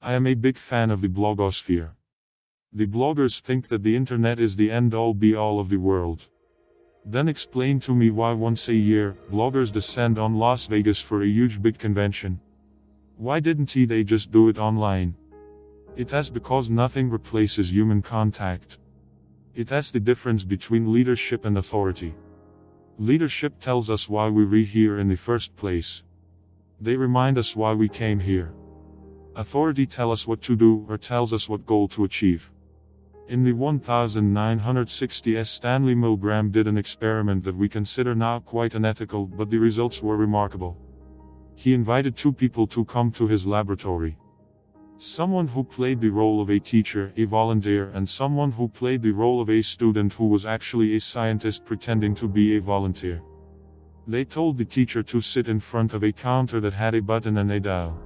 I am a big fan of the blogosphere. The bloggers think that the internet is the end-all be-all of the world. Then explain to me why once a year, bloggers descend on Las Vegas for a huge big convention. Why didn't they just do it online? It is because nothing replaces human contact. It is the difference between leadership and authority. Leadership tells us why we're here in the first place. They remind us why we came here. Authority tells us what to do or tells us what goal to achieve. In the 1960s, Stanley Milgram did an experiment that we consider now quite unethical, but the results were remarkable. He invited two people to come to his laboratory. Someone who played the role of a teacher, a volunteer, and someone who played the role of a student who was actually a scientist pretending to be a volunteer. They told the teacher to sit in front of a counter that had a button and a dial.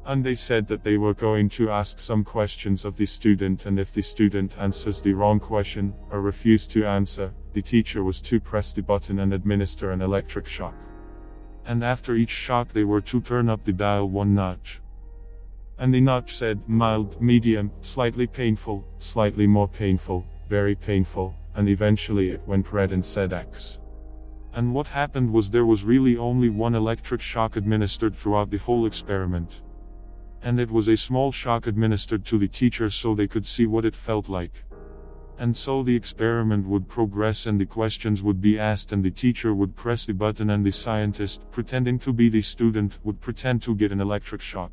And they said that they were going to ask some questions of the student, and if the student answers the wrong question, or refuses to answer, the teacher was to press the button and administer an electric shock. And after each shock they were to turn up the dial one notch. And the notch said, mild, medium, slightly painful, slightly more painful, very painful, and eventually it went red and said X. And what happened was there was really only one electric shock administered throughout the whole experiment. And it was a small shock administered to the teacher so they could see what it felt like. And so the experiment would progress and the questions would be asked and the teacher would press the button and the scientist, pretending to be the student, would pretend to get an electric shock.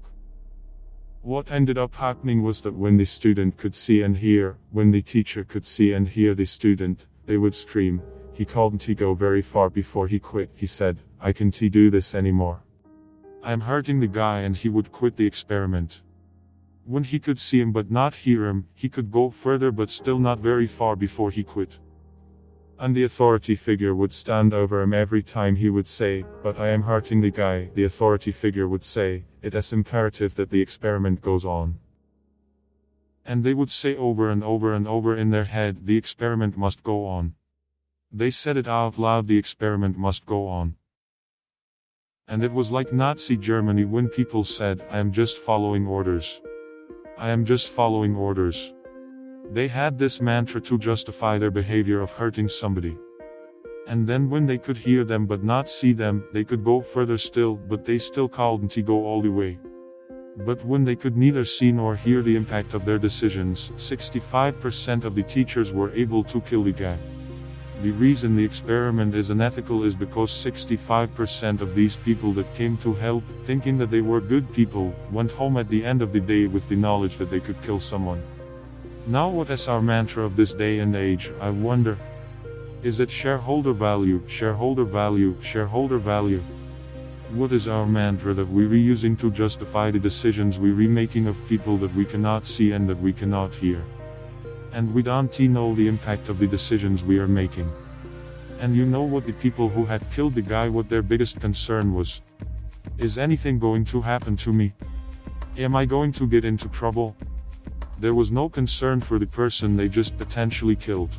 What ended up happening was that when the student could see and hear, when the teacher could see and hear the student, they would scream. He couldn't go very far before he quit. He said, I can't do this anymore. I am hurting the guy, and he would quit the experiment. When he could see him but not hear him, he could go further but still not very far before he quit. And the authority figure would stand over him every time he would say, but I am hurting the guy. The authority figure would say, it is imperative that the experiment goes on. And they would say over and over and over in their head, the experiment must go on. They said it out loud, the experiment must go on. And it was like Nazi Germany when people said, I am just following orders. I am just following orders. They had this mantra to justify their behavior of hurting somebody. And then when they could hear them but not see them, they could go further still, but they still couldn't go all the way. But when they could neither see nor hear the impact of their decisions, 65% of the teachers were able to kill the guy. The reason the experiment is unethical is because 65% of these people that came to help, thinking that they were good people, went home at the end of the day with the knowledge that they could kill someone. Now what is our mantra of this day and age, I wonder? Is it shareholder value, shareholder value, shareholder value? What is our mantra that we're reusing to justify the decisions we're remaking of people that we cannot see and that we cannot hear? And we don't know the impact of the decisions we are making. And you know what the people who had killed the guy, what their biggest concern was? Is anything going to happen to me? Am I going to get into trouble? There was no concern for the person they just potentially killed.